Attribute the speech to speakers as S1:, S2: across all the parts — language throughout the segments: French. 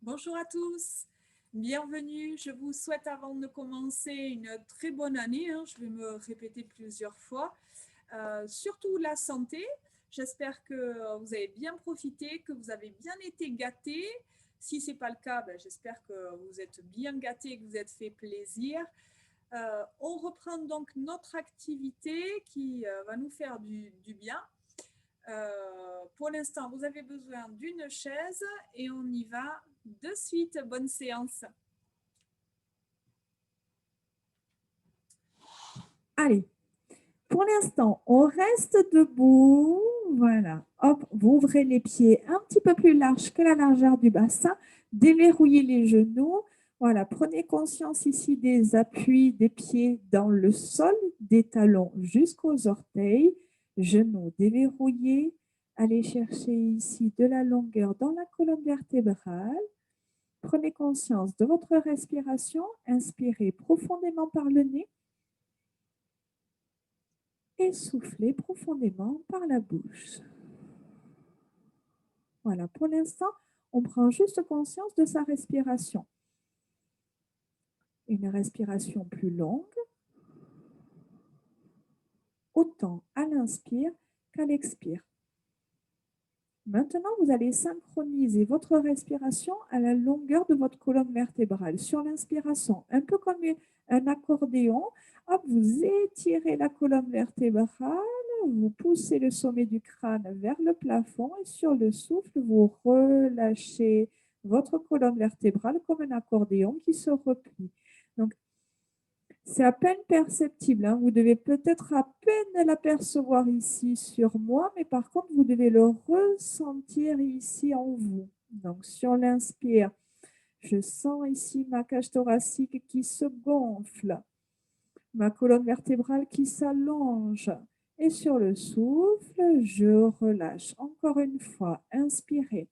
S1: Bonjour à tous, bienvenue. Je vous souhaite avant de commencer une très bonne année. Je vais me répéter plusieurs fois. Surtout la santé. J'espère que vous avez bien profité, que vous avez bien été gâtés. Si ce n'est pas le cas, j'espère que vous êtes bien gâtés et que vous êtes fait plaisir. On reprend donc notre activité qui va nous faire du bien. Pour l'instant, vous avez besoin d'une chaise et on y va de suite. Bonne séance.
S2: Allez, pour l'instant, on reste debout. Voilà, hop, vous ouvrez les pieds un petit peu plus large que la largeur du bassin. Déverrouillez les genoux. Voilà, prenez conscience ici des appuis des pieds dans le sol, des talons jusqu'aux orteils. Genoux déverrouillés. Allez chercher ici de la longueur dans la colonne vertébrale. Prenez conscience de votre respiration. Inspirez profondément par le nez. Et soufflez profondément par la bouche. Voilà, pour l'instant, on prend juste conscience de sa respiration. Une respiration plus longue, autant à l'inspire qu'à l'expire. Maintenant, vous allez synchroniser votre respiration à la longueur de votre colonne vertébrale. Sur l'inspiration, un peu comme un accordéon, hop, vous étirez la colonne vertébrale, vous poussez le sommet du crâne vers le plafond et sur le souffle, vous relâchez votre colonne vertébrale comme un accordéon qui se replie. Donc, c'est à peine perceptible. Vous devez peut-être à peine l'apercevoir ici sur moi, mais par contre, vous devez le ressentir ici en vous. Donc, sur l'inspire, je sens ici ma cage thoracique qui se gonfle, ma colonne vertébrale qui s'allonge. Et sur le souffle, je relâche. Encore une fois, inspirez.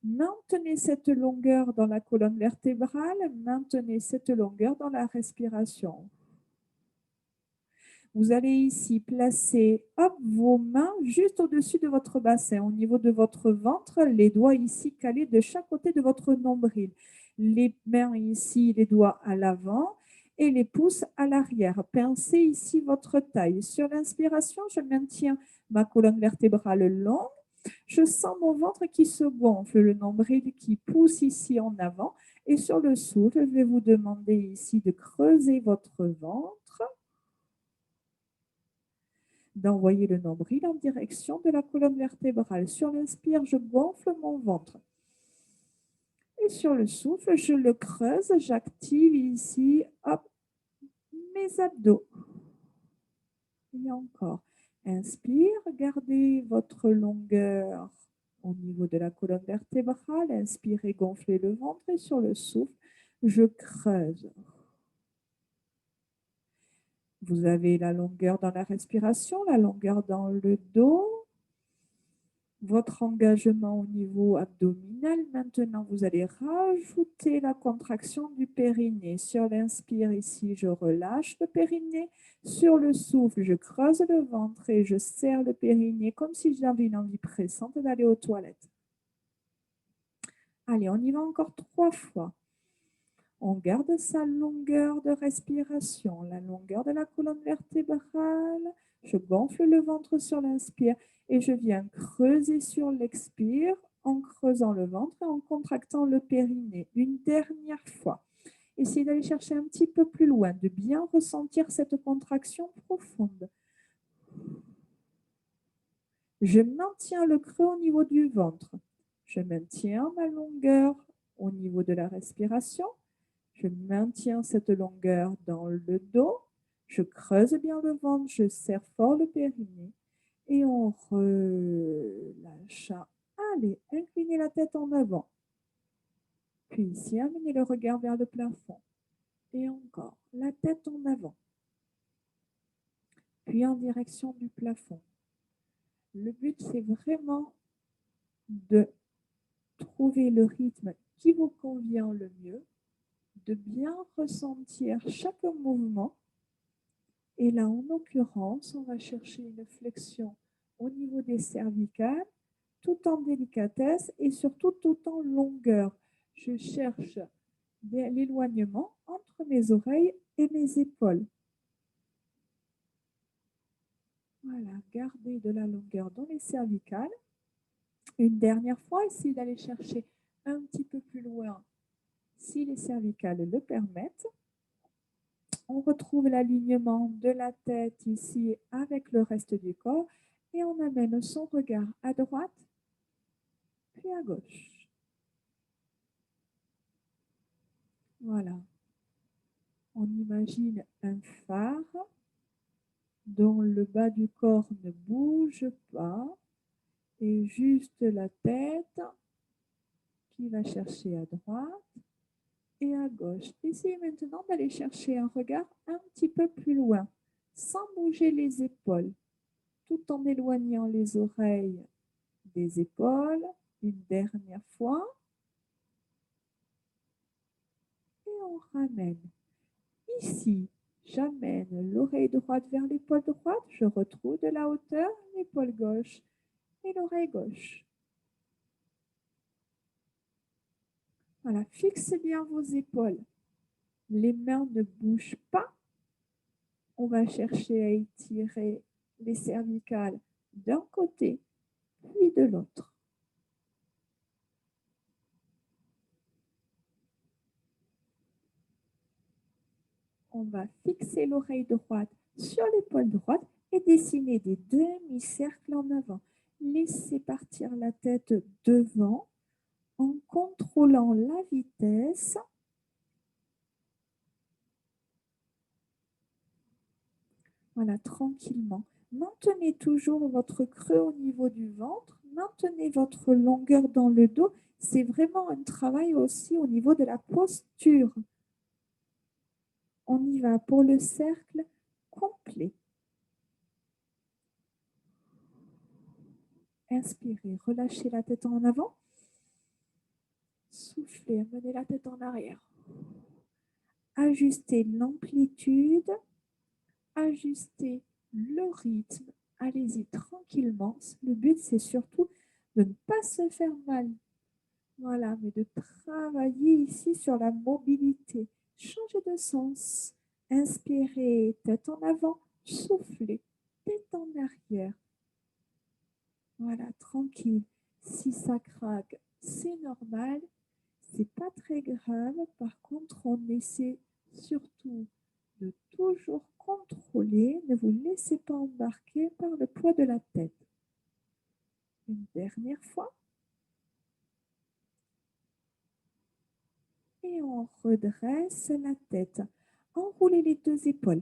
S2: Maintenez cette longueur dans la colonne vertébrale, maintenez cette longueur dans la respiration. Vous allez ici placer vos mains juste au-dessus de votre bassin, au niveau de votre ventre, les doigts ici calés de chaque côté de votre nombril. Les mains ici, les doigts à l'avant et les pouces à l'arrière. Pincez ici votre taille. Sur l'inspiration, je maintiens ma colonne vertébrale longue. Je sens mon ventre qui se gonfle, le nombril qui pousse ici en avant. Et sur le souffle, je vais vous demander ici de creuser votre ventre, d'envoyer le nombril en direction de la colonne vertébrale. Sur l'inspire, je gonfle mon ventre. Et sur le souffle, je le creuse, j'active ici mes abdos. Et encore. Inspire, gardez votre longueur au niveau de la colonne vertébrale. Inspirez, gonflez le ventre et sur le souffle, je creuse. Vous avez la longueur dans la respiration, la longueur dans le dos, votre engagement au niveau abdominal. Maintenant, vous allez rajouter la contraction du périnée. Sur l'inspire ici, je relâche le périnée. Sur le souffle, je creuse le ventre et je serre le périnée comme si j'avais une envie pressante d'aller aux toilettes. Allez, on y va encore 3 fois. On garde sa longueur de respiration, la longueur de la colonne vertébrale. Je gonfle le ventre sur l'inspire et je viens creuser sur l'expire en creusant le ventre et en contractant le périnée. Une dernière fois. Essayez d'aller chercher un petit peu plus loin, de bien ressentir cette contraction profonde. Je maintiens le creux au niveau du ventre. Je maintiens ma longueur au niveau de la respiration. Je maintiens cette longueur dans le dos. Je creuse bien le ventre, je serre fort le périnée et on relâche. Allez, inclinez la tête en avant. Puis ici, amenez le regard vers le plafond. Et encore, la tête en avant. Puis en direction du plafond. Le but, c'est vraiment de trouver le rythme qui vous convient le mieux, de bien ressentir chaque mouvement. Et là, en l'occurrence, on va chercher une flexion au niveau des cervicales, tout en délicatesse et surtout tout en longueur. Je cherche l'éloignement entre mes oreilles et mes épaules. Voilà, gardez de la longueur dans les cervicales. Une dernière fois, essayez d'aller chercher un petit peu plus loin si les cervicales le permettent. On retrouve l'alignement de la tête ici avec le reste du corps et on amène son regard à droite puis à gauche. Voilà. On imagine un phare dont le bas du corps ne bouge pas et juste la tête qui va chercher à droite et à gauche. Essayez maintenant d'aller chercher un regard un petit peu plus loin, sans bouger les épaules, tout en éloignant les oreilles des épaules. Une dernière fois. Et on ramène. Ici, j'amène l'oreille droite vers l'épaule droite. Je retrouve de la hauteur, l'épaule gauche et l'oreille gauche. Voilà, fixez bien vos épaules. Les mains ne bougent pas. On va chercher à étirer les cervicales d'un côté puis de l'autre. On va fixer l'oreille droite sur l'épaule droite et dessiner des demi-cercles en avant. Laissez partir la tête devant en contrôlant la vitesse. Voilà, tranquillement. Maintenez toujours votre creux au niveau du ventre. Maintenez votre longueur dans le dos. C'est vraiment un travail aussi au niveau de la posture. On y va pour le cercle complet. Inspirez, relâchez la tête en avant. Soufflez, amenez la tête en arrière. Ajustez l'amplitude, ajustez le rythme. Allez-y tranquillement. Le but, c'est surtout de ne pas se faire mal. Voilà, mais de travailler ici sur la mobilité. Changez de sens. Inspirez, tête en avant. Soufflez, tête en arrière. Voilà, tranquille. Si ça craque, c'est normal. C'est pas très grave. Par contre, on essaie surtout de toujours contrôler. Ne vous laissez pas embarquer par le poids de la tête. Une dernière fois. Et on redresse la tête. Enroulez les deux épaules.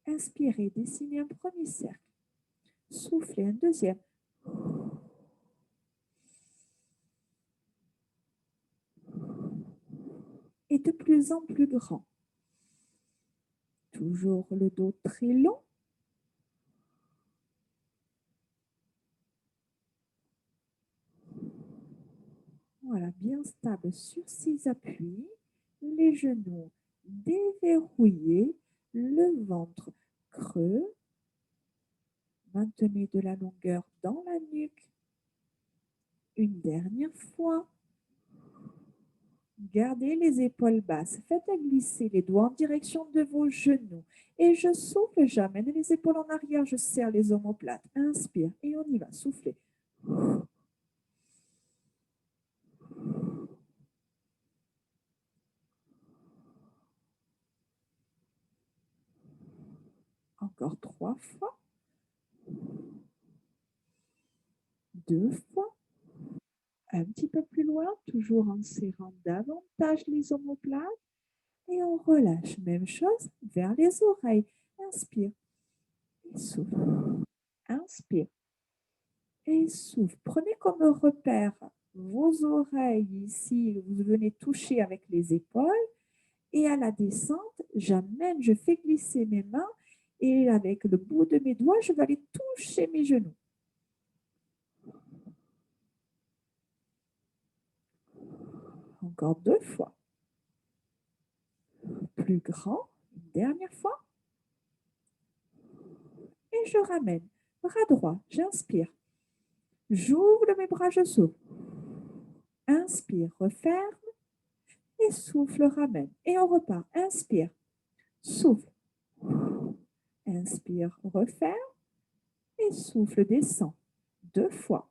S2: Inspirez, dessinez un premier cercle. Soufflez un deuxième. Et de plus en plus grand. Toujours le dos très long. Voilà, bien stable sur ses appuis. Les genoux déverrouillés. Le ventre creux. Maintenez de la longueur dans la nuque. Une dernière fois. Gardez les épaules basses. Faites glisser les doigts en direction de vos genoux. Et je souffle, j'amène les épaules en arrière, je serre les omoplates. Inspire et on y va. Soufflez. Encore 3 fois. 2 fois. Un petit peu plus loin, toujours en serrant davantage les omoplates. Et on relâche. Même chose vers les oreilles. Inspire et souffle. Inspire et souffle. Prenez comme repère vos oreilles ici. Vous venez toucher avec les épaules. Et à la descente, j'amène, je fais glisser mes mains. Et avec le bout de mes doigts, je vais aller toucher mes genoux. Encore 2 fois. Plus grand. Une dernière fois. Et je ramène. Bras droit, j'inspire. J'ouvre mes bras, je souffle. Inspire, referme et souffle, ramène. Et on repart. Inspire, souffle. Inspire, referme et souffle, descend. 2 fois.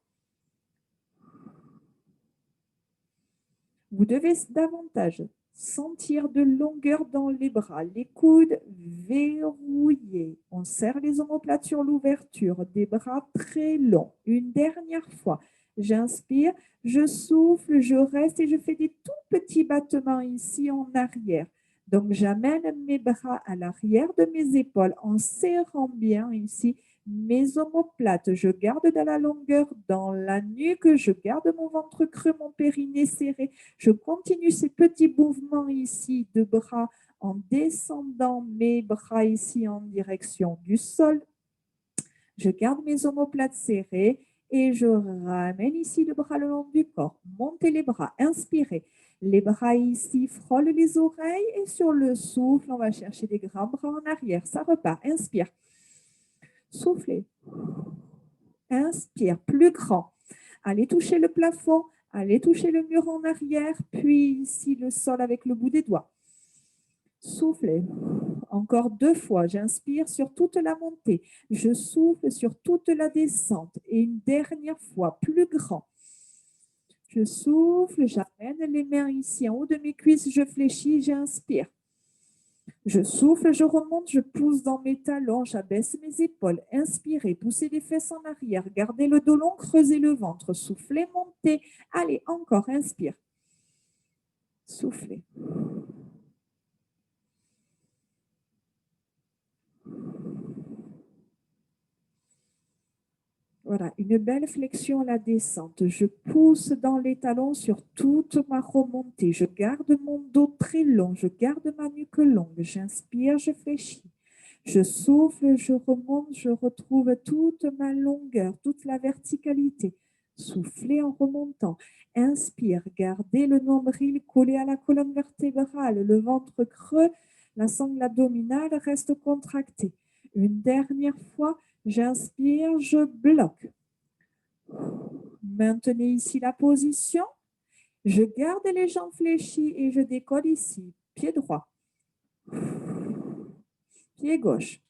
S2: Vous devez davantage sentir de longueur dans les bras, les coudes verrouillés. On serre les omoplates sur l'ouverture, des bras très longs. Une dernière fois. J'inspire, je souffle, je reste et je fais des tout petits battements ici en arrière. Donc, j'amène mes bras à l'arrière de mes épaules en serrant bien ici mes omoplates. Je garde de la longueur dans la nuque, je garde mon ventre creux, mon périnée serré. Je continue ces petits mouvements ici de bras en descendant mes bras ici en direction du sol. Je garde mes omoplates serrées et je ramène ici le bras le long du corps. Montez les bras, inspirez. Les bras ici frôlent les oreilles et sur le souffle, on va chercher des grands bras en arrière. Ça repart. Inspire. Soufflez. Inspire, plus grand. Allez toucher le plafond. Allez toucher le mur en arrière, puis ici le sol avec le bout des doigts. Soufflez. Encore 2 fois. J'inspire sur toute la montée. Je souffle sur toute la descente. Et une dernière fois, plus grand. Je souffle, j'amène les mains ici en haut de mes cuisses. Je fléchis, j'inspire. Je souffle, je remonte, je pousse dans mes talons, j'abaisse mes épaules. Inspirez, poussez les fesses en arrière, gardez le dos long, creusez le ventre. Soufflez, montez. Allez, encore, inspire. Soufflez. Voilà, une belle flexion à la descente. Je pousse dans les talons sur toute ma remontée. Je garde mon dos très long. Je garde ma nuque longue. J'inspire, je fléchis. Je souffle, je remonte, je retrouve toute ma longueur, toute la verticalité. Soufflez en remontant. Inspire, gardez le nombril collé à la colonne vertébrale, le ventre creux, la sangle abdominale reste contractée. Une dernière fois, j'inspire, je bloque. Maintenez ici la position. Je garde les jambes fléchies et je décolle ici. Pied droit. Pied gauche.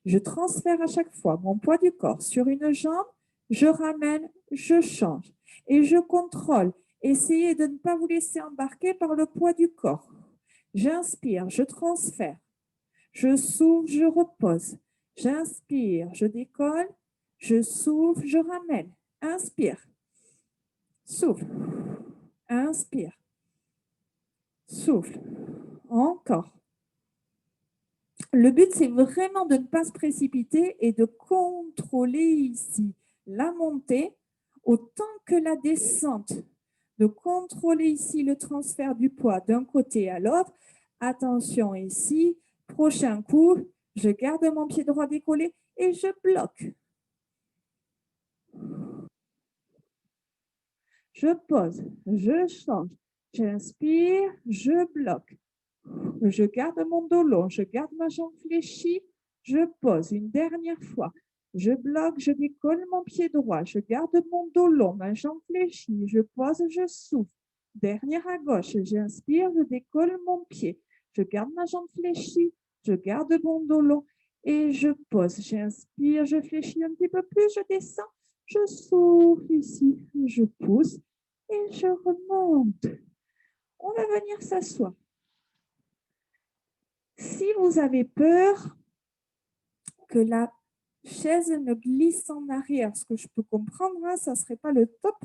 S2: Je transfère à chaque fois mon poids du corps sur une jambe. Je ramène, je change et je contrôle. Essayez de ne pas vous laisser embarquer par le poids du corps. J'inspire, je transfère. Je souffle, je repose. J'inspire, je décolle. Je souffle, je ramène. Inspire. Souffle. Inspire. Souffle. Encore. Le but, c'est vraiment de ne pas se précipiter et de contrôler ici la montée autant que la descente. De contrôler ici le transfert du poids d'un côté à l'autre. Attention ici. Prochain coup, je garde mon pied droit décollé et je bloque. Je pose, je change, j'inspire, je bloque. Je garde mon dos long, je garde ma jambe fléchie, je pose une dernière fois. Je bloque, je décolle mon pied droit, je garde mon dos long, ma jambe fléchie, je pose, je souffle. Dernière à gauche, j'inspire, je décolle mon pied. Je garde ma jambe fléchie, je garde mon dos long et je pose. J'inspire, je fléchis un petit peu plus, je descends, je souffle ici, je pousse et je remonte. On va venir s'asseoir. Si vous avez peur que la chaise ne glisse en arrière, ce que je peux comprendre, hein, ça ne serait pas le top,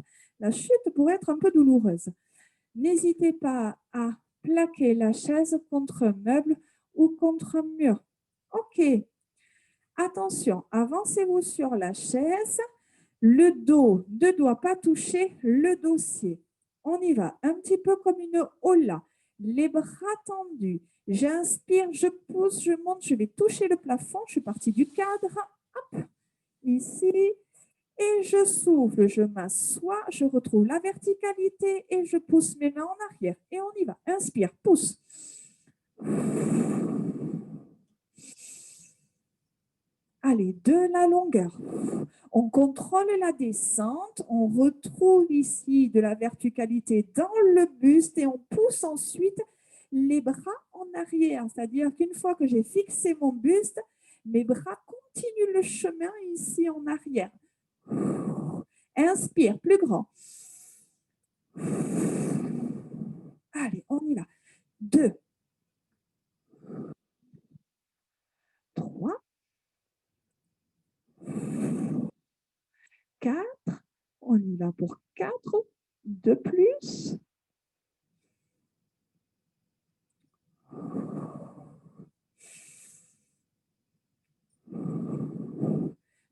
S2: la chute pourrait être un peu douloureuse. N'hésitez pas à plaquer la chaise contre un meuble ou contre un mur. OK. Attention, avancez-vous sur la chaise. Le dos ne doit pas toucher le dossier. On y va, un petit peu comme une hola. Les bras tendus. J'inspire, je pousse, je monte, je vais toucher le plafond. Je suis partie du cadre. Hop, ici. Et je souffle, je m'assois, je retrouve la verticalité et je pousse mes mains en arrière. Et on y va. Inspire, pousse. Allez, de la longueur. On contrôle la descente, on retrouve ici de la verticalité dans le buste et on pousse ensuite les bras en arrière. C'est-à-dire qu'une fois que j'ai fixé mon buste, mes bras continuent le chemin ici en arrière. Inspire, plus grand. Allez, on y va. 2, 3, 4. On y va pour 4. De plus.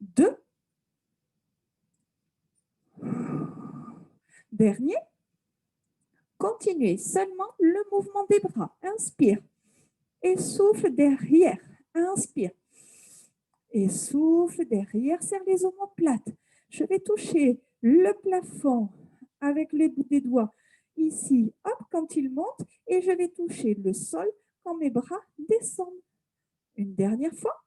S2: 2. Dernier. Continuez seulement le mouvement des bras. Inspire et souffle derrière. Inspire et souffle derrière. Serre les omoplates. Je vais toucher le plafond avec les bouts des doigts ici, hop, quand il monte, et je vais toucher le sol quand mes bras descendent. Une dernière fois.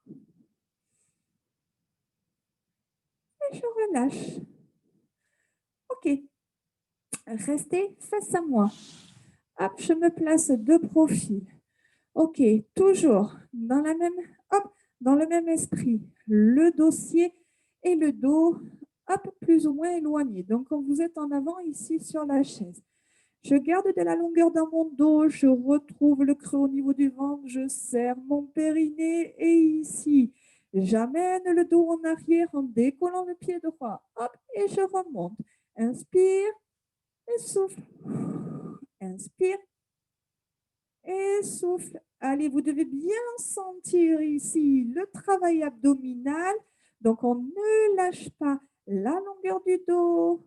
S2: Et je relâche. OK. Restez face à moi. Hop, je me place de profil. OK, toujours dans la même, hop, dans le même esprit. Le dossier et le dos, hop, plus ou moins éloignés. Donc, quand vous êtes en avant ici sur la chaise, je garde de la longueur dans mon dos, je retrouve le creux au niveau du ventre, je serre mon périnée et ici, j'amène le dos en arrière en décollant le pied droit. Hop, et je remonte. Inspire et souffle. Inspire et souffle. Allez, vous devez bien sentir ici le travail abdominal. Donc, on ne lâche pas la longueur du dos.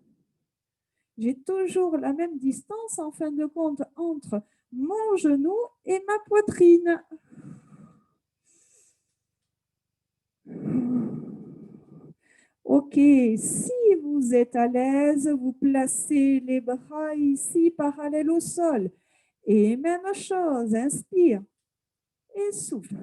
S2: J'ai toujours la même distance, en fin de compte, entre mon genou et ma poitrine. OK, si vous êtes à l'aise, vous placez les bras ici parallèles au sol. Et même chose, inspire et souffle.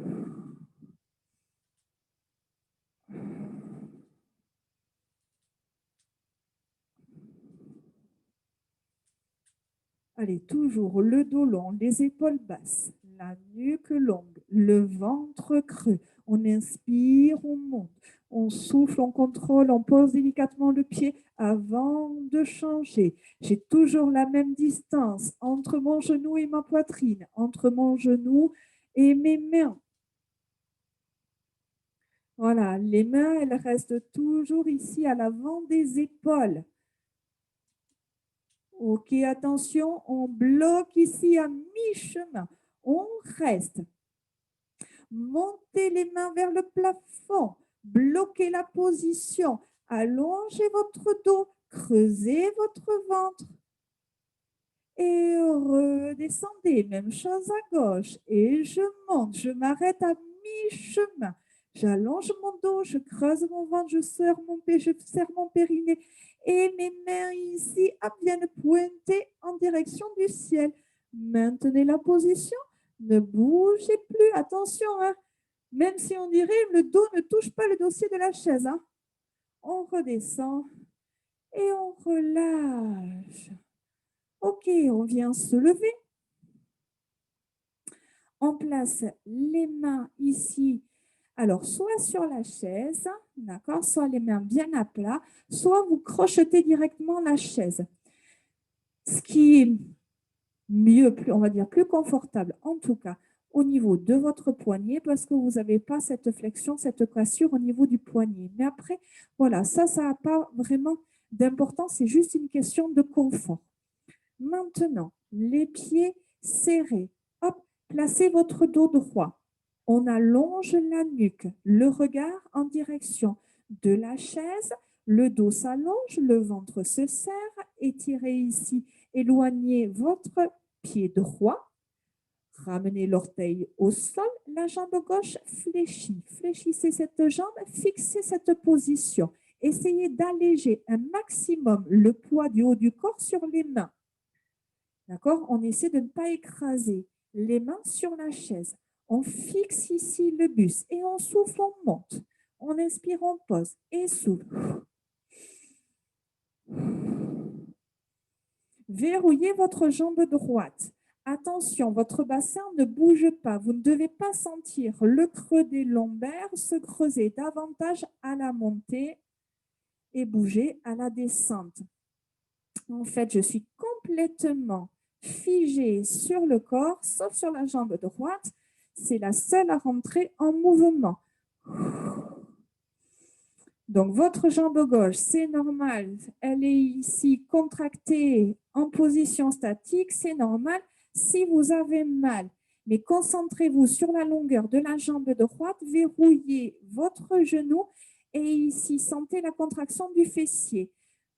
S2: Allez, toujours le dos long, les épaules basses, la nuque longue, le ventre creux. On inspire, on monte. On souffle, on contrôle, on pose délicatement le pied avant de changer. J'ai toujours la même distance entre mon genou et ma poitrine, entre mon genou et mes mains. Voilà, les mains, elles restent toujours ici à l'avant des épaules. OK, attention, on bloque ici à mi-chemin. On reste. Montez les mains vers le plafond. Bloquez la position. Allongez votre dos. Creusez votre ventre. Et redescendez. Même chose à gauche. Et je monte. Je m'arrête à mi-chemin. J'allonge mon dos. Je creuse mon ventre. Je serre mon périnée. Et mes mains ici viennent pointer en direction du ciel. Maintenez la position. Ne bougez plus. Attention, hein. Même si on dirait le dos ne touche pas le dossier de la chaise. Hein. On redescend et on relâche. OK, on vient se lever. On place les mains ici. Alors, soit sur la chaise, d'accord, soit les mains bien à plat, soit vous crochetez directement la chaise. Ce qui est mieux, on va dire plus confortable, en tout cas, au niveau de votre poignet, parce que vous n'avez pas cette flexion, cette cassure au niveau du poignet. Mais après, voilà, ça n'a pas vraiment d'importance, c'est juste une question de confort. Maintenant, les pieds serrés. Hop, placez votre dos droit. On allonge la nuque, le regard en direction de la chaise, le dos s'allonge, le ventre se serre, étirez ici, éloignez votre pied droit, ramenez l'orteil au sol, la jambe gauche fléchit. Fléchissez cette jambe, fixez cette position. Essayez d'alléger un maximum le poids du haut du corps sur les mains. D'accord? On essaie de ne pas écraser les mains sur la chaise. On fixe ici le buste et on souffle, on monte. On inspire, on pose et souffle. Verrouillez votre jambe droite. Attention, votre bassin ne bouge pas. Vous ne devez pas sentir le creux des lombaires se creuser davantage à la montée et bouger à la descente. En fait, je suis complètement figée sur le corps, sauf sur la jambe droite. C'est la seule à rentrer en mouvement. Donc, votre jambe gauche, c'est normal. Elle est ici contractée en position statique, c'est normal si vous avez mal. Mais concentrez-vous sur la longueur de la jambe droite, verrouillez votre genou et ici, sentez la contraction du fessier.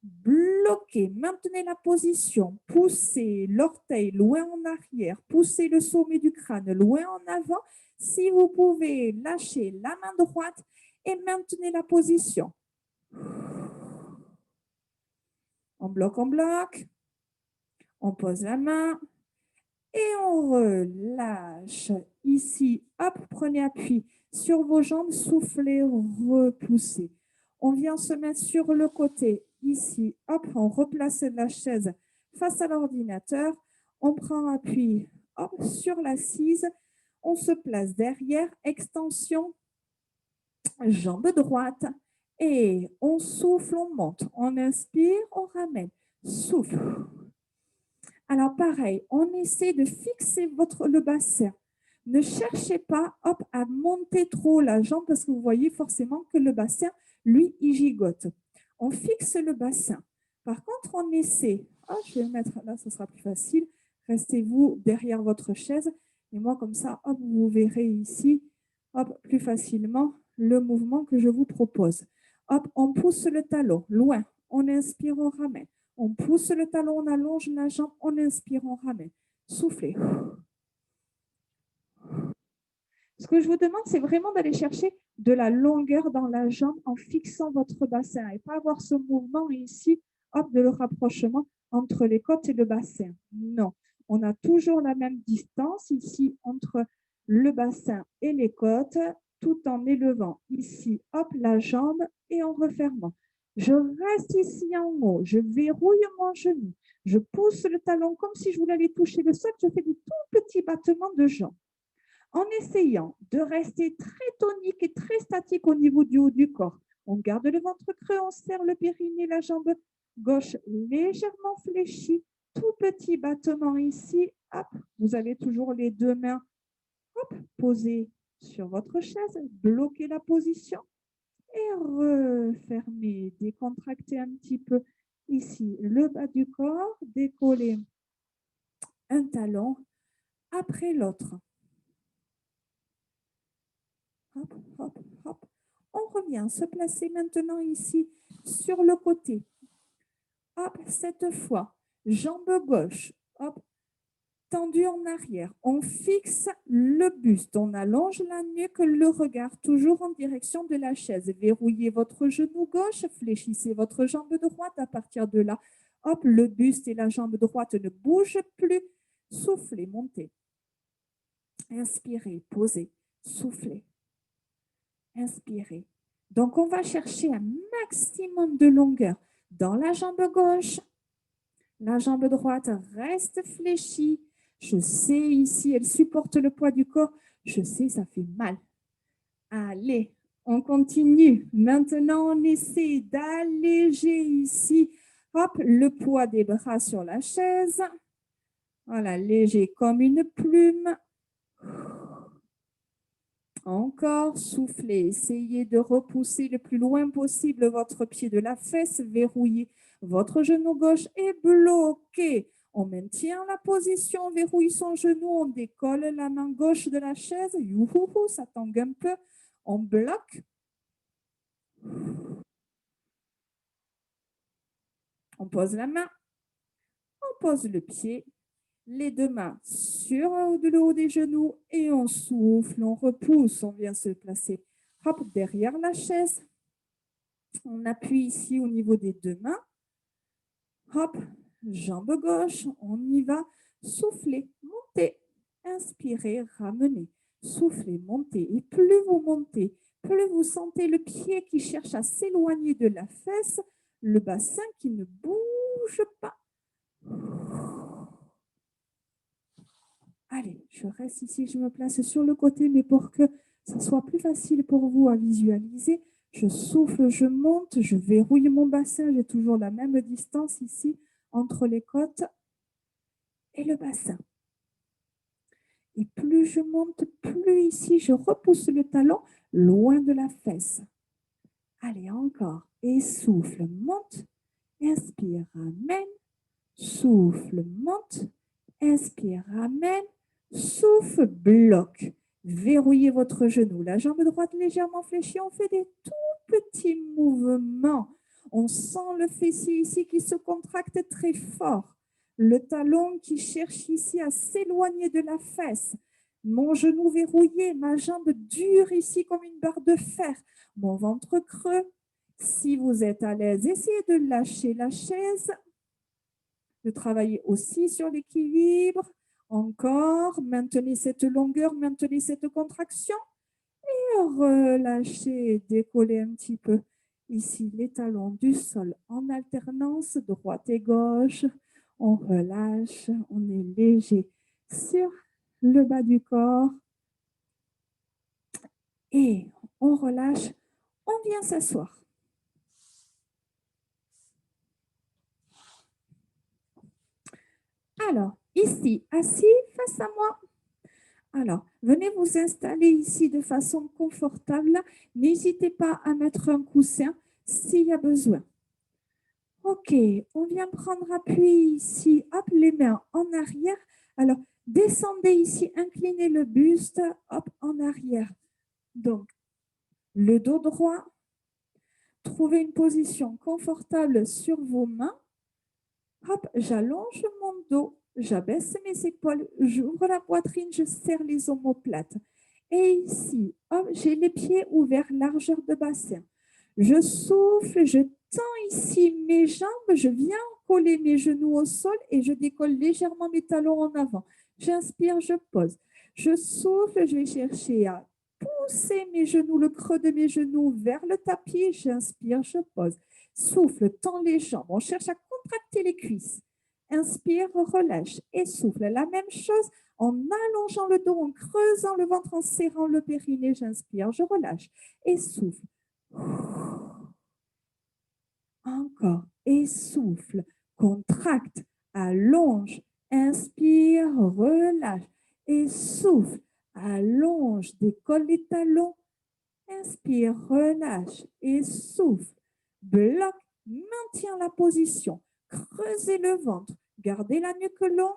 S2: Bloquez, maintenez la position, poussez l'orteil loin en arrière, poussez le sommet du crâne loin en avant. Si vous pouvez, lâchez la main droite et maintenez la position. On bloque, on pose la main et on relâche. Ici, hop, prenez appui sur vos jambes, soufflez, repoussez. On vient se mettre sur le côté. Ici, hop, on replace la chaise face à l'ordinateur. On prend appui hop, sur l'assise. On se place derrière, extension, jambe droite. Et on souffle, on monte. On inspire, on ramène. Souffle. Alors, pareil, on essaie de fixer le bassin. Ne cherchez pas hop, à monter trop la jambe parce que vous voyez forcément que le bassin, lui, il gigote. On fixe le bassin. Par contre, on essaie. Oh, je vais le mettre là, ce sera plus facile. Restez-vous derrière votre chaise. Et moi, comme ça, hop, vous verrez ici hop, plus facilement le mouvement que je vous propose. Hop, on pousse le talon loin. On inspire, on ramène. On pousse le talon, on allonge la jambe, on inspire, on ramène. Soufflez. Ce que je vous demande, c'est vraiment d'aller chercher de la longueur dans la jambe en fixant votre bassin et pas avoir ce mouvement ici, hop, de le rapprochement entre les côtes et le bassin. Non, on a toujours la même distance ici entre le bassin et les côtes, tout en élevant ici, hop, la jambe et en refermant. Je reste ici en haut, je verrouille mon genou, je pousse le talon comme si je voulais aller toucher le sol, je fais des tout petits battements de jambes. En essayant de rester très tonique et très statique au niveau du haut du corps. On garde le ventre creux, on serre le périnée, la jambe gauche légèrement fléchie, tout petit battement ici. Hop, vous avez toujours les deux mains hop, posées sur votre chaise, bloquez la position et refermez, décontractez un petit peu ici le bas du corps, décollez un talon après l'autre. Hop, hop, hop. On revient se placer maintenant ici sur le côté. Hop, cette fois, jambe gauche, hop, tendue en arrière. On fixe le buste, on allonge la nuque, le regard toujours en direction de la chaise. Verrouillez votre genou gauche, fléchissez votre jambe droite. À partir de là, hop, le buste et la jambe droite ne bougent plus. Soufflez, montez. Inspirez, posez, soufflez. Inspirez. Donc, on va chercher un maximum de longueur dans la jambe gauche. La jambe droite reste fléchie. Je sais ici, elle supporte le poids du corps. Je sais, ça fait mal. Allez, on continue. Maintenant, on essaie d'alléger ici. Hop, le poids des bras sur la chaise. Voilà, léger comme une plume. Encore, soufflez. Essayez de repousser le plus loin possible votre pied de la fesse. Verrouillez votre genou gauche et bloquez. On maintient la position, on verrouille son genou, on décolle la main gauche de la chaise. Youhouhou, ça tangue un peu. On bloque. On pose la main. On pose le pied. Les deux mains sur le haut des genoux et on souffle, on repousse, on vient se placer hop, derrière la chaise. On appuie ici au niveau des deux mains. Hop, jambe gauche, on y va. Soufflez, montez, inspirez, ramenez. Soufflez, montez. Et plus vous montez, Plus vous sentez le pied qui cherche à s'éloigner de la fesse, le bassin qui ne bouge pas. Allez, je reste ici, je me place sur le côté, mais pour que ça soit plus facile pour vous à visualiser, je souffle, je monte, je verrouille mon bassin. J'ai toujours la même distance ici entre les côtes et le bassin. Et plus je monte, plus ici, je repousse le talon loin de la fesse. Allez, encore. Et souffle, monte. Inspire, ramène. Souffle, monte. Inspire, ramène. Souffle, bloque. Verrouillez votre genou. La jambe droite légèrement fléchie. On fait des tout petits mouvements. On sent le fessier ici qui se contracte très fort. Le talon qui cherche ici à s'éloigner de la fesse. Mon genou verrouillé, ma jambe dure ici comme une barre de fer. Mon ventre creux. Si vous êtes à l'aise, essayez de lâcher la chaise, de travailler aussi sur l'équilibre. Encore, maintenez cette longueur, maintenez cette contraction et relâchez, décollez un petit peu. Ici, les talons du sol en alternance, droite et gauche. On relâche, on est léger sur le bas du corps et on relâche, on vient s'asseoir. Alors, ici, assis face à moi. Alors, venez vous installer ici de façon confortable. N'hésitez pas à mettre un coussin s'il y a besoin. OK, on vient prendre appui ici. Hop, les mains en arrière. Alors, descendez ici, inclinez le buste, hop, en arrière. Donc, le dos droit. Trouvez une position confortable sur vos mains. Hop, j'allonge mon dos, j'abaisse mes épaules, j'ouvre la poitrine, je serre les omoplates. Et ici, hop, j'ai les pieds ouverts, largeur de bassin. Je souffle, je tends ici mes jambes, je viens coller mes genoux au sol et je décolle légèrement mes talons en avant. J'inspire, je pose. Je souffle, je vais chercher à pousser mes genoux, le creux de mes genoux vers le tapis. J'inspire, je pose. Souffle, tends les jambes. On cherche à contracter les cuisses. Inspire, relâche et souffle. La même chose en allongeant le dos, en creusant le ventre, en serrant le périnée. J'inspire, je relâche et souffle. Encore et souffle. Contracte, allonge, inspire, relâche et souffle. Allonge, décolle les talons. Inspire, relâche et souffle. Bloque, maintiens la position. Creusez le ventre. Gardez la nuque longue.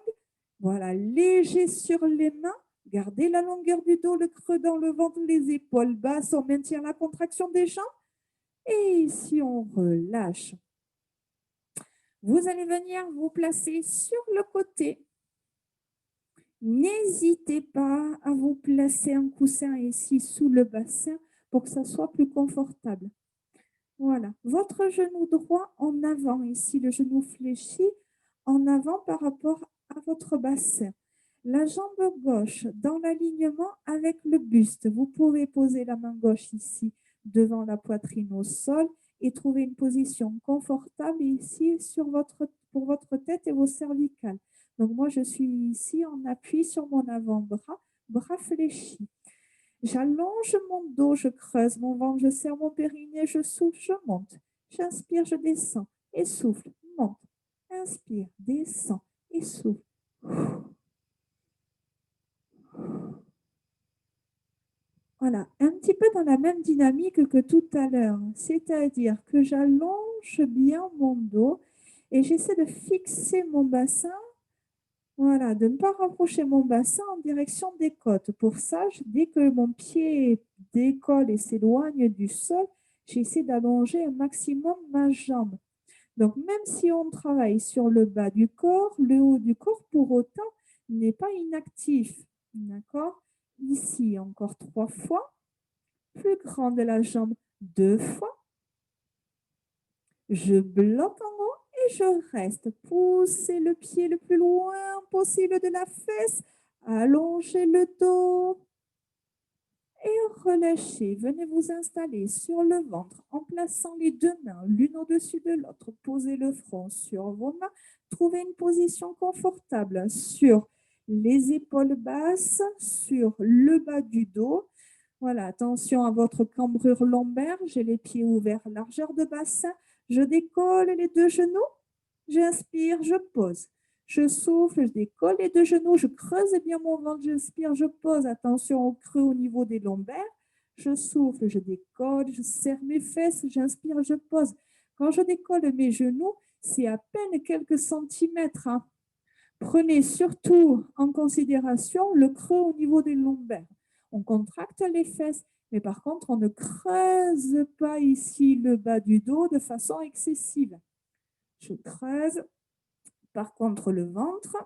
S2: Voilà, léger sur les mains. Gardez la longueur du dos, le creux dans le ventre, les épaules basses. On maintient la contraction des jambes. Et ici, on relâche. Vous allez venir vous placer sur le côté. N'hésitez pas à vous placer un coussin ici sous le bassin pour que ça soit plus confortable. Voilà, votre genou droit en avant, ici le genou fléchi en avant par rapport à votre bassin. La jambe gauche dans l'alignement avec le buste. Vous pouvez poser la main gauche ici devant la poitrine au sol et trouver une position confortable ici pour votre tête et vos cervicales. Donc moi, je suis ici en appui sur mon avant-bras, bras fléchis. J'allonge mon dos, je creuse mon ventre, je serre mon périnée, je souffle, je monte. J'inspire, je descends et souffle, monte. Inspire, descends et souffle. Voilà, un petit peu dans la même dynamique que tout à l'heure, c'est-à-dire que j'allonge bien mon dos et j'essaie de fixer mon bassin. Voilà, de ne pas rapprocher mon bassin en direction des côtes. Pour ça, dès que mon pied décolle et s'éloigne du sol, j'essaie d'allonger un maximum ma jambe. Donc, même si on travaille sur le bas du corps, le haut du corps, pour autant, n'est pas inactif. D'accord? Ici, encore 3 fois. Plus grande la jambe, 2 fois. Je bloque en haut et je reste. Poussez le pied le plus loin possible de la fesse. Allongez le dos. Et relâchez. Venez vous installer sur le ventre en plaçant les deux mains l'une au-dessus de l'autre. Posez le front sur vos mains. Trouvez une position confortable sur les épaules basses, sur le bas du dos. Voilà, attention à votre cambrure lombaire. J'ai les pieds ouverts, largeur de bassin. Je décolle les deux genoux. J'inspire, je pose. Je souffle, je décolle les deux genoux, je creuse bien mon ventre, j'inspire, je pose. Attention au creux au niveau des lombaires. Je souffle, je décolle, je serre mes fesses, j'inspire, je pose. Quand je décolle mes genoux, c'est à peine quelques centimètres. Hein. Prenez surtout en considération le creux au niveau des lombaires. On contracte les fesses, mais par contre, on ne creuse pas ici le bas du dos de façon excessive. Je creuse. Par contre, le ventre,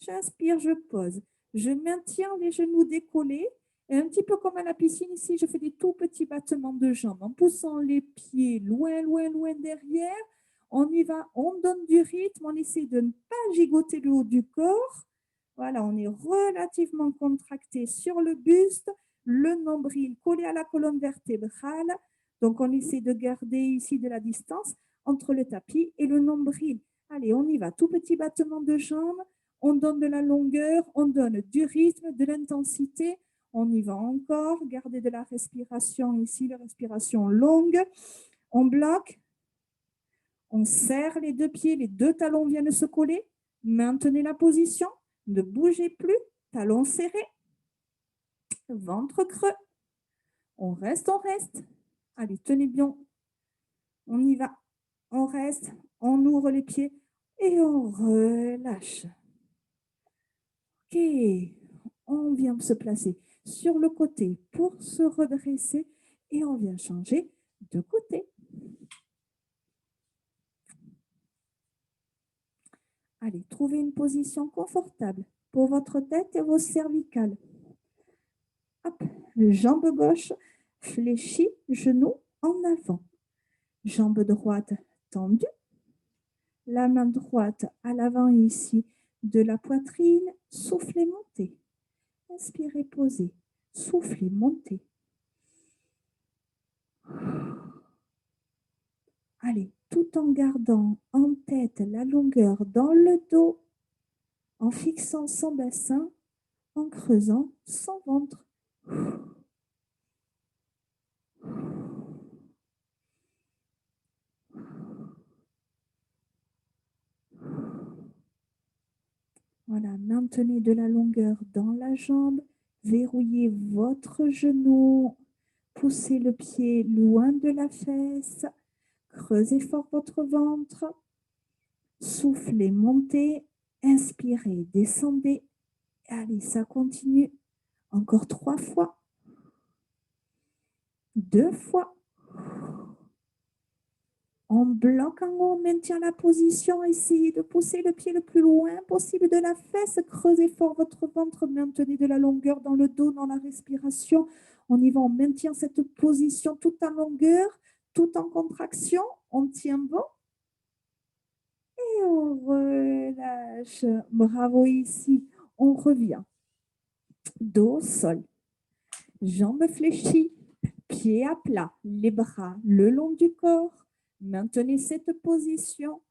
S2: j'inspire, je pose. Je maintiens les genoux décollés. Et un petit peu comme à la piscine ici, je fais des tout petits battements de jambes en poussant les pieds loin, loin, loin derrière. On y va, on donne du rythme, on essaie de ne pas gigoter le haut du corps. Voilà, on est relativement contracté sur le buste, le nombril collé à la colonne vertébrale. Donc, on essaie de garder ici de la distance entre le tapis et le nombril. Allez, on y va. Tout petit battement de jambes. On donne de la longueur, on donne du rythme, de l'intensité. On y va encore. Gardez de la respiration ici, la respiration longue. On bloque. On serre les deux pieds, les deux talons viennent se coller. Maintenez la position. Ne bougez plus. Talons serrés. Ventre creux. On reste, on reste. Allez, tenez bien. On y va. On reste. On ouvre les pieds et on relâche. Ok. On vient se placer sur le côté pour se redresser et on vient changer de côté. Allez, trouvez une position confortable pour votre tête et vos cervicales. Hop, jambe gauche fléchie, genou en avant. Jambe droite tendue. La main droite à l'avant ici de la poitrine. Soufflez, montez. Inspirez, posez. Soufflez, montez. Allez, tout en gardant en tête la longueur dans le dos, en fixant son bassin, en creusant son ventre. Voilà, maintenez de la longueur dans la jambe, verrouillez votre genou, poussez le pied loin de la fesse, creusez fort votre ventre, soufflez, montez, inspirez, descendez. Allez, ça continue. Encore 3 fois. 2 fois. On bloque en haut, on maintient la position, essayez de pousser le pied le plus loin possible de la fesse, creusez fort votre ventre, maintenez de la longueur dans le dos, dans la respiration. On y va, on maintient cette position tout en longueur, tout en contraction, on tient bon. Et on relâche. Bravo ici, on revient. Dos, sol. Jambes fléchies, pieds à plat, les bras le long du corps. Maintenez cette position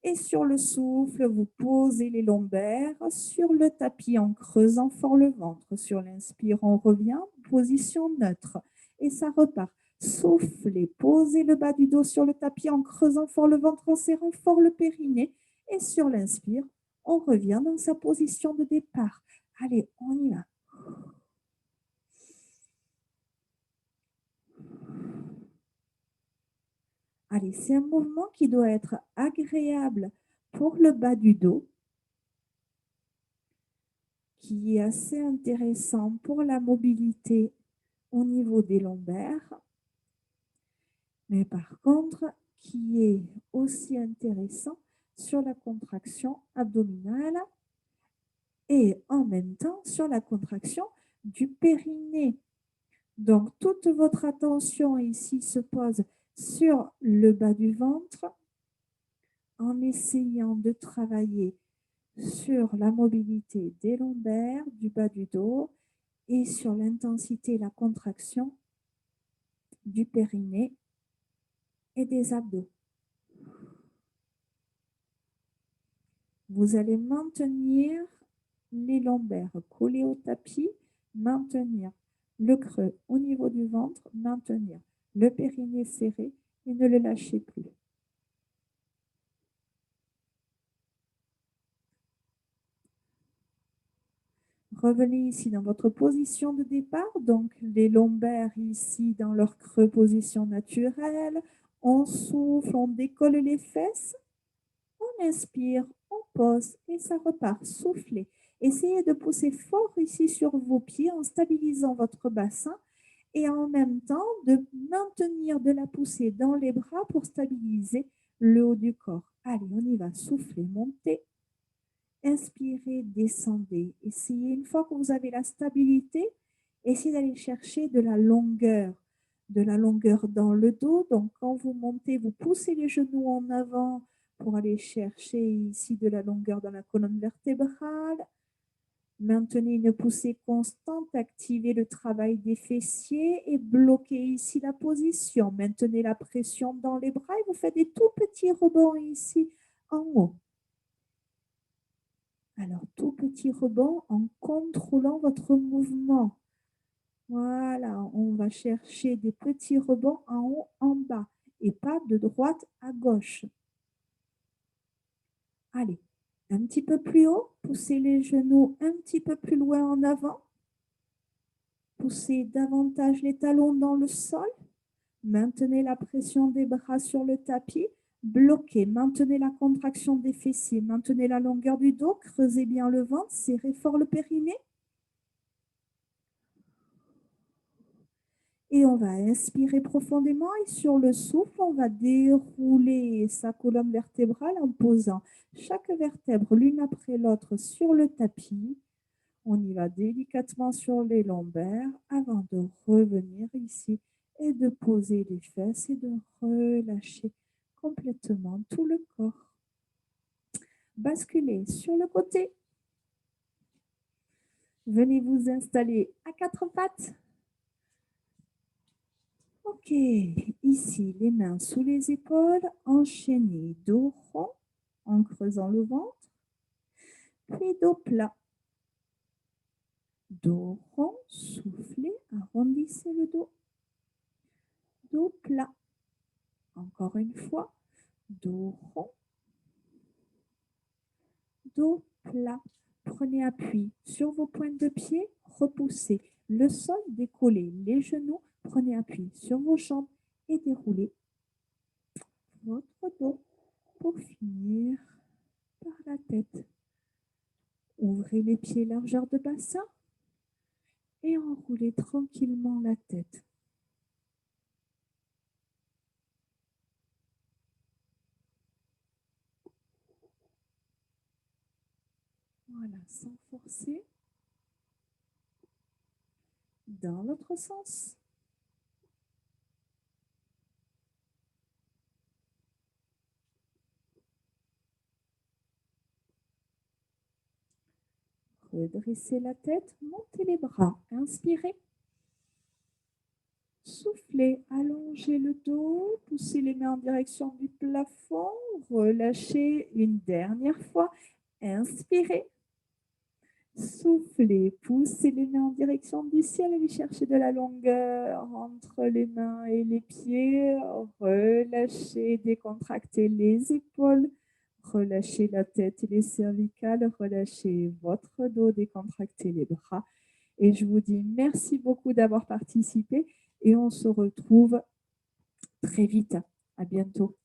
S2: et sur le souffle, vous posez les lombaires sur le tapis en creusant fort le ventre. Sur l'inspire, on revient, position neutre et ça repart. Soufflez, posez le bas du dos sur le tapis en creusant fort le ventre, en serrant fort le périnée et sur l'inspire, on revient dans sa position de départ. Allez, on y va. Allez, c'est un mouvement qui doit être agréable pour le bas du dos, qui est assez intéressant pour la mobilité au niveau des lombaires, mais par contre, qui est aussi intéressant sur la contraction abdominale et en même temps sur la contraction du périnée. Donc, toute votre attention ici se pose sur le bas du ventre en essayant de travailler sur la mobilité des lombaires, du bas du dos et sur l'intensité et la contraction du périnée et des abdos. Vous allez maintenir les lombaires collés au tapis, maintenir le creux au niveau du ventre, maintenir le périnée serré et ne le lâchez plus. Revenez ici dans votre position de départ, donc les lombaires ici dans leur creux, position naturelle. On souffle, on décolle les fesses, on inspire, on pose et ça repart. Soufflez. Essayez de pousser fort ici sur vos pieds en stabilisant votre bassin et en même temps de maintenir de la poussée dans les bras pour stabiliser le haut du corps. Allez, on y va. Soufflez, montez. Inspirez, descendez. Essayez, une fois que vous avez la stabilité, essayez d'aller chercher de la longueur dans le dos. Donc, quand vous montez, vous poussez les genoux en avant pour aller chercher ici de la longueur dans la colonne vertébrale. Maintenez une poussée constante, activez le travail des fessiers et bloquez ici la position. Maintenez la pression dans les bras et vous faites des tout petits rebonds ici en haut. Alors, tout petit rebond en contrôlant votre mouvement. Voilà, on va chercher des petits rebonds en haut, en bas et pas de droite à gauche. Allez, un petit peu plus haut, poussez les genoux un petit peu plus loin en avant. Poussez davantage les talons dans le sol. Maintenez la pression des bras sur le tapis. Bloquez, maintenez la contraction des fessiers, maintenez la longueur du dos, creusez bien le ventre, serrez fort le périnée. Et on va inspirer profondément et sur le souffle, on va dérouler sa colonne vertébrale en posant chaque vertèbre l'une après l'autre sur le tapis. On y va délicatement sur les lombaires avant de revenir ici et de poser les fesses et de relâcher complètement tout le corps. Basculez sur le côté. Venez vous installer à quatre pattes. Ok, ici, les mains sous les épaules, enchaînez dos rond en creusant le ventre, puis dos plat. Dos rond, soufflez, arrondissez le dos. Dos plat. Encore une fois, dos rond, dos plat. Prenez appui sur vos pointes de pied, repoussez le sol, décollez les genoux, prenez appui sur vos jambes et déroulez votre dos pour finir par la tête. Ouvrez les pieds largeur de bassin et enroulez tranquillement la tête. Voilà, sans forcer. Dans l'autre sens. Redressez la tête, montez les bras. Inspirez. Soufflez, allongez le dos, poussez les mains en direction du plafond, relâchez une dernière fois. Inspirez. Soufflez, poussez les mains en direction du ciel, allez chercher de la longueur entre les mains et les pieds. Relâchez, décontractez les épaules. Relâchez la tête et les cervicales, relâchez votre dos, décontractez les bras. Et je vous dis merci beaucoup d'avoir participé et on se retrouve très vite. À bientôt.